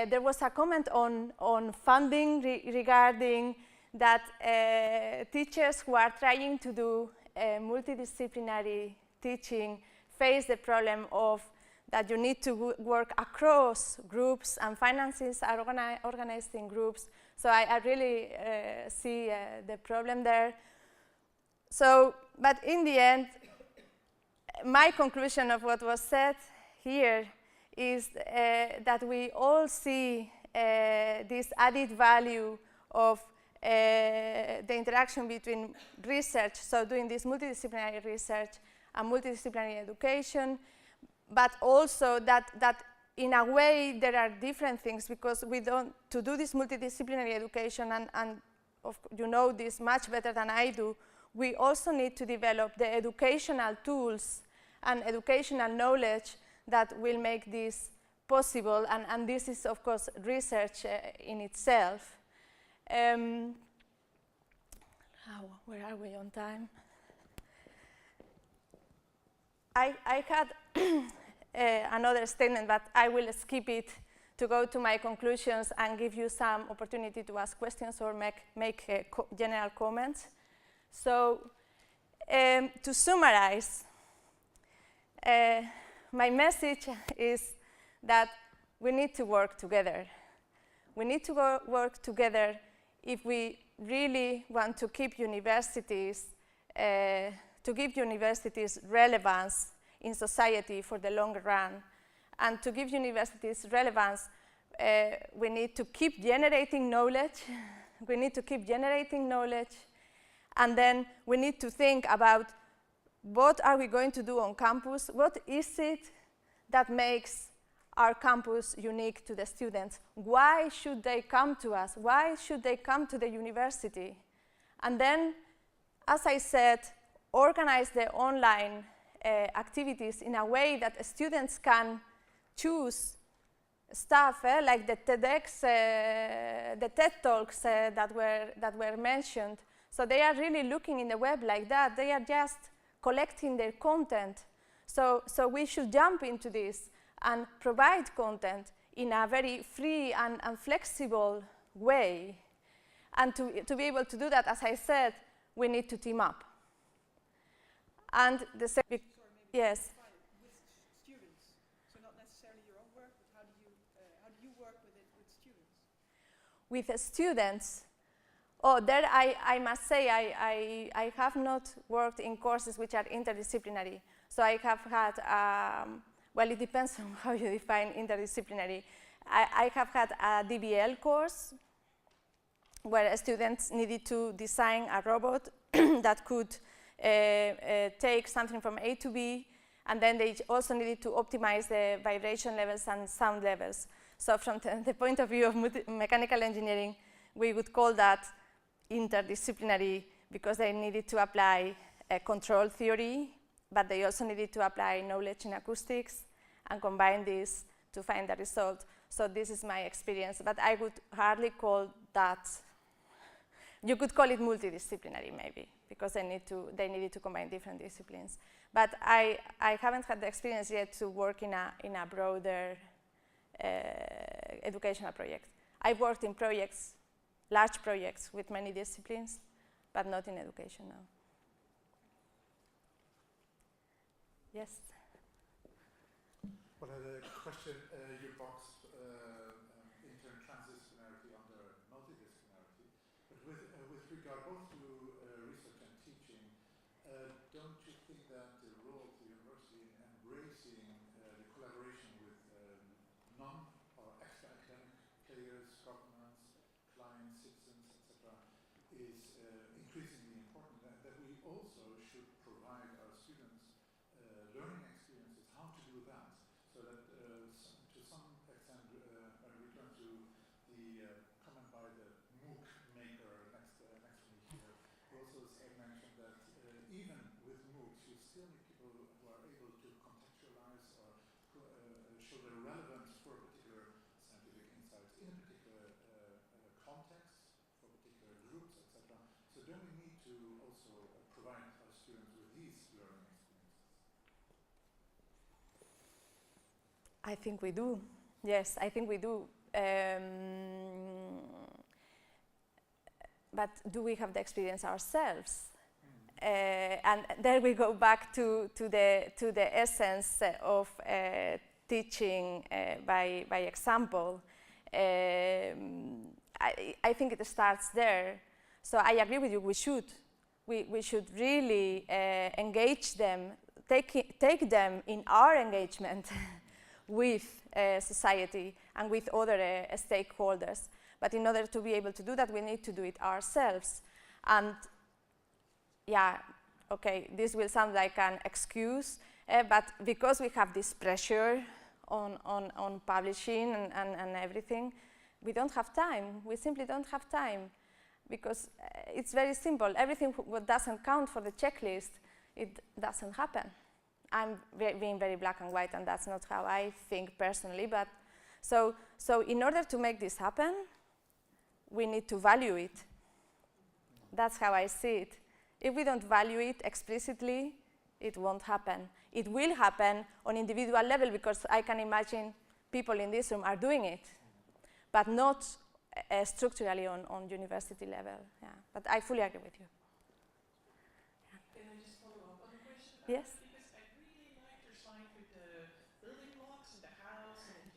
There was a comment on funding regarding that teachers who are trying to do multidisciplinary teaching face the problem of that you need to work across groups, and finances are organized in groups. So I really see the problem there. So, but in the end, my conclusion of what was said here is that we all see this added value of the interaction between research, so doing this multidisciplinary research and multidisciplinary education, but also that in a way there are different things, because to do this multidisciplinary education, and you know this much better than I do, we also need to develop the educational tools and educational knowledge that will make this possible, and this is of course research in itself. Where are we on time? I had another statement, but I will skip it to go to my conclusions and give you some opportunity to ask questions or make general comments. So to summarize, my message is that we need to work together. We need to work together if we really want to keep universities, to give universities relevance in society for the long run. And to give universities relevance, we need to keep generating knowledge. We need to keep generating knowledge. And then we need to think about what are we going to do on campus? What is it that makes our campus unique to the students? Why should they come to us? Why should they come to the university? And then, as I said, organize the online activities in a way that students can choose stuff like the TEDx, the TED Talks that were mentioned. So they are really looking in the web like that. They are just collecting their content. So we should jump into this and provide content in a very free and flexible way. And to be able to do that, as I said, we need to team up. And the second, yes. With students, so not necessarily your own work, but how do you work with it with students? With students, there I must say I have not worked in courses which are interdisciplinary. So I have had, well, it depends on how you define interdisciplinary. I have had a DBL course where students needed to design a robot that could take something from A to B, and then they also needed to optimize the vibration levels and sound levels. So from the point of view of mechanical engineering, we would call that interdisciplinary, because they needed to apply control theory, but they also needed to apply knowledge in acoustics and combine this to find the result. So this is my experience, but I would hardly call that. You could call it multidisciplinary maybe, because they needed to combine different disciplines. But I haven't had the experience yet to work in a broader educational project. I've worked in projects, large projects with many disciplines, but not in education now. Yes? Well, I had a question. You boxed transdisciplinarity under multidisciplinarity, but with regard both to research and teaching, don't you think that the role of the university in embracing the collaboration with non- or extra-academic players, governments, clients, citizens, etc., is increasingly important, and that we also should provide our students learning experiences how to do that, so that to some extent, return to the comment by the MOOC maker next to me here, who also mentioned that even with MOOCs, you still need people who are able to contextualize or show their relevance for particular scientific insights in a particular context, for particular groups, etc. So don't we need to also provide our students with these learning experiences? I think we do. Yes, I think we do. But do we have the experience ourselves? And there we go back to the essence of teaching by example. I think it starts there. So I agree with you. We should really engage them, take them in our engagement with society and with other stakeholders. But in order to be able to do that, we need to do it ourselves. And yeah, okay, this will sound like an excuse, but because we have this pressure on publishing and everything, we don't have time. We simply don't have time, because it's very simple. Everything what doesn't count for the checklist, it doesn't happen. I'm being very black and white, and that's not how I think personally. But so in order to make this happen, we need to value it. That's how I see it. If we don't value it explicitly, it won't happen. It will happen on individual level, because I can imagine people in this room are doing it, but not structurally on university level. Yeah. But I fully agree with you. Yeah. Can I just follow up on the question? Yes. Because I really like your slide with the building blocks and the house, and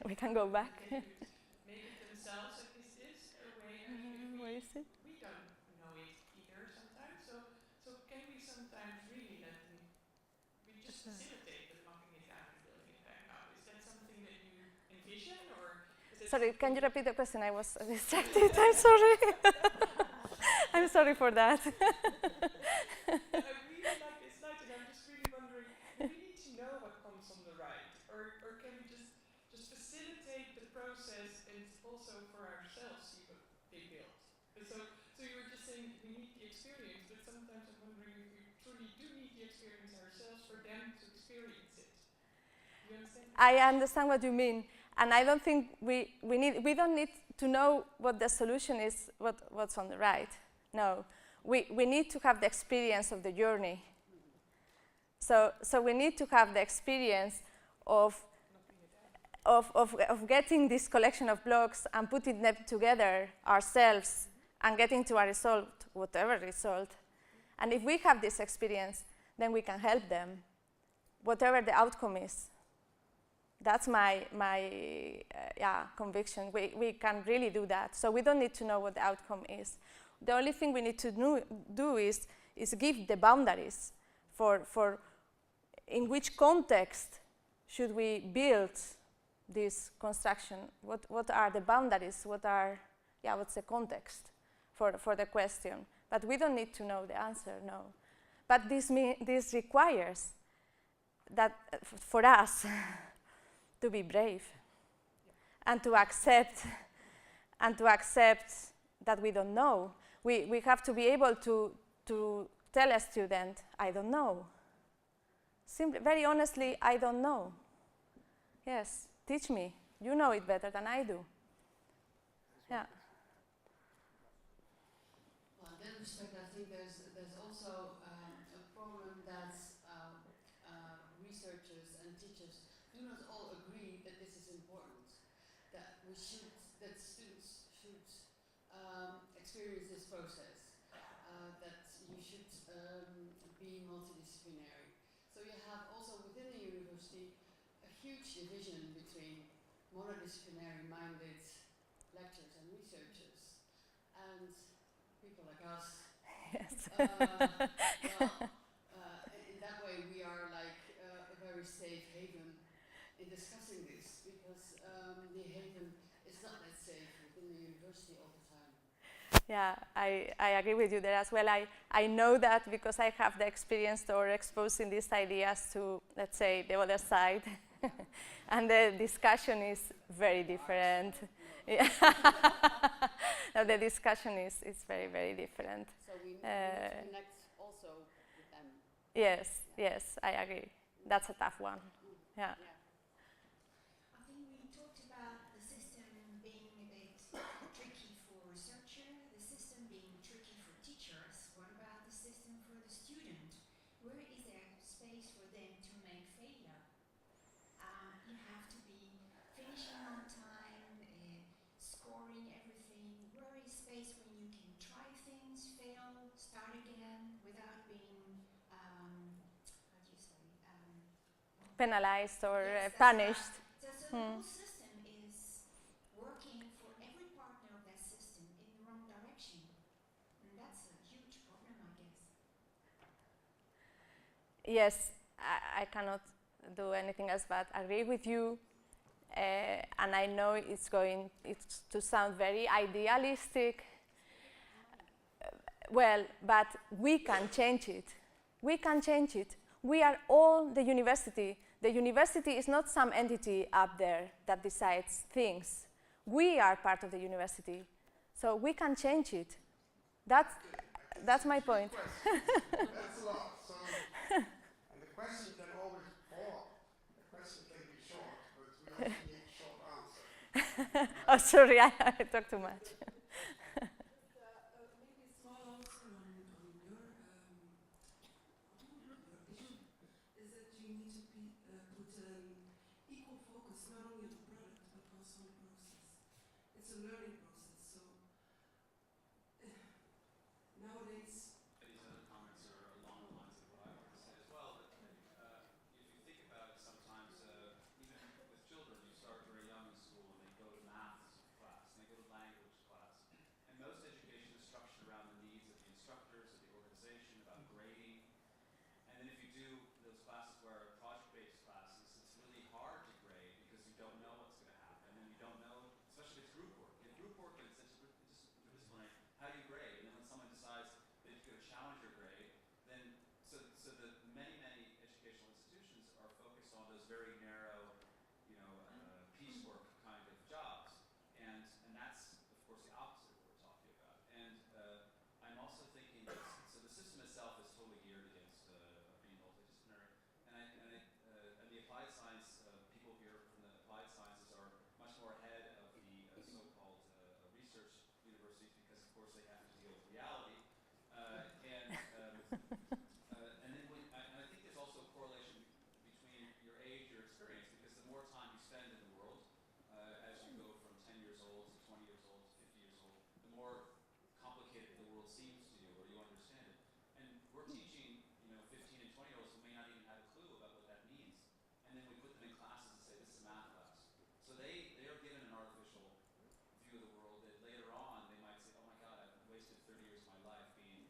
we can go back. They could make it themselves, and is this a way? I mean, Where is it? We don't know it either sometimes. So can we sometimes really let them? We just facilitate them knocking it down and building it back up. Is that something that you envision, or? Sorry, can you repeat the question? I was distracted. I'm sorry. I'm sorry for that. I really like this slide, and I'm just really wondering, do we need to know what comes on the right, or can we just facilitate the process and also for ourselves see what they build? So you were just saying we need the experience, but sometimes I'm wondering if we truly do need the experience ourselves for them to experience it. Do you understand? I understand what you mean. And I don't think we don't need to know what the solution is, what's on the right. No, we need to have the experience of the journey. So we need to have the experience of getting this collection of blocks and putting them together ourselves and getting to a result, whatever result. And if we have this experience, then we can help them, whatever the outcome is. That's my conviction. We can really do that. So we don't need to know what the outcome is. The only thing we need to do is give the boundaries for in which context should we build this construction. What are the boundaries? What are yeah, what's the context for the question. But we don't need to know the answer, no. But this requires that for us to be brave and to accept that we don't know. We have to be able to tell a student, I don't know. Simply, very honestly, I don't know. Yes, teach me. You know it better than I do. Yeah. Well, in that respect, I think there's also a problem that researchers and teachers do not all agree that this is important. That students should experience this process. That you should be multidisciplinary. So you have also within the university a huge division between monodisciplinary-minded lecturers and researchers and people like us. Yes. In that way, we are like a very safe haven in discussing this, because the haven is not that safe within the university all the time. Yeah, I agree with you there as well. I know that because I have the experience or exposing these ideas to, let's say, the other side. And the discussion is very different. Yeah. No, the discussion is very, very different. So we need to connect also with them. Yes, yes, I agree. That's a tough one. Yeah. I think we talked about the system being a bit tricky for researchers, the system being tricky for teachers. What about the system for the student? Where is there space for them to make failure? You have to be finishing on time, scoring everything. Where is space when you can try things, fail, start again without being, how do you say? Penalized or Yes, punished. So the whole system is working for every partner of that system in the wrong direction. And that's a huge problem, I guess. Yes, I cannot do anything else but agree with you. And I know it's to sound very idealistic. Well, but we can change it. We can change it. We are all the university. The university is not some entity up there that decides things. We are part of the university. So we can change it. That's my point. That's a lot. So, and the question can always fall. The question can be short, but we also need short answers. Oh, sorry, I talk too much. Maybe a small answer on your issue is that you need to put equal focus not only on the product but also on the process. It's a learning process, so nowadays. These other comments are along the lines of what I want to say as well. That if you think about it, sometimes even with children, you start very young in school and they go to math class, and they go to language class, and most education is structured around the needs of the instructors, of the organization, about grading. And then if you do those classes where are project-based classes, it's really hard to grade because you don't know what's going to happen, and you don't know, especially if it's group work. In group work and it's interdisciplinary, how do you grade? And then when someone decides that you're going to challenge your grade, then so the many educational institutions are focused on those very narrow, piecework kind of jobs, and that's of course the opposite of what we're talking about. And I'm also thinking that so the system itself is totally geared against being multidisciplinary, and the applied science people here from the applied sciences are much more ahead of the so-called research universities because of course they have to deal with reality, and I think there's also a correlation between your age, your experience, because the more time you spend in the world, as you go from 10 years old to 20 years old to 50 years old, the more complicated the world seems to you, or you understand it. And we're teaching, 15 and 20-year-olds who may not even have a clue about what that means. And then we put them in classes and say, this is a math class. So they are given an artificial view of the world that later on they might say, oh my God, I've wasted 30 years of my life being,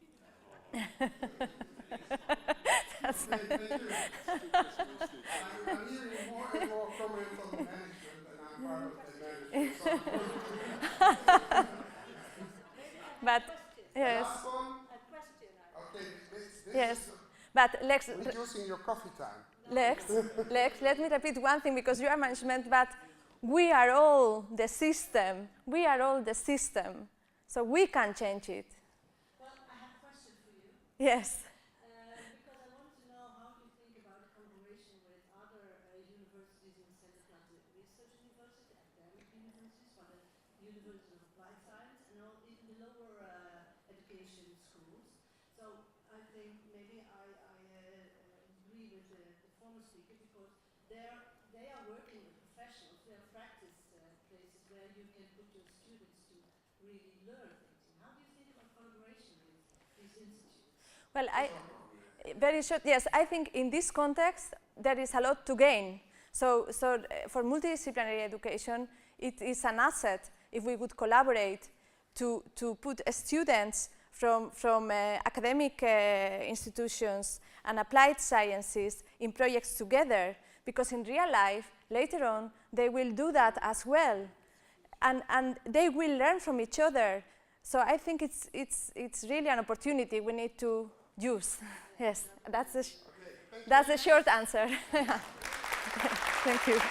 That's I'm hearing more and more comments on the management, and I'm part of the management. So But yes. Last one. A question. Okay, this Yes. is But Lex, reducing your coffee time. Lex, let me repeat one thing, because you are management, but we are all the system. We are all the system. So we can change it. Well, I have a question for you. Yes. Because I want to know how you think about collaboration with other universities in the center, like the research university, academic universities, for the University of Applied Science, and all even the lower education schools. So I think maybe I agree with the former speaker, because they are working with professionals, they are practice places where you can put your students to really learn things. And how do you think about collaboration with these institutes? Well, very short, yes, I think in this context there is a lot to gain. So for multidisciplinary education, it is an asset if we would collaborate to put students from academic institutions and applied sciences in projects together, because in real life, later on, they will do that as well. And they will learn from each other. So I think it's really an opportunity we need to use. Yes, that's the short answer. Thank you.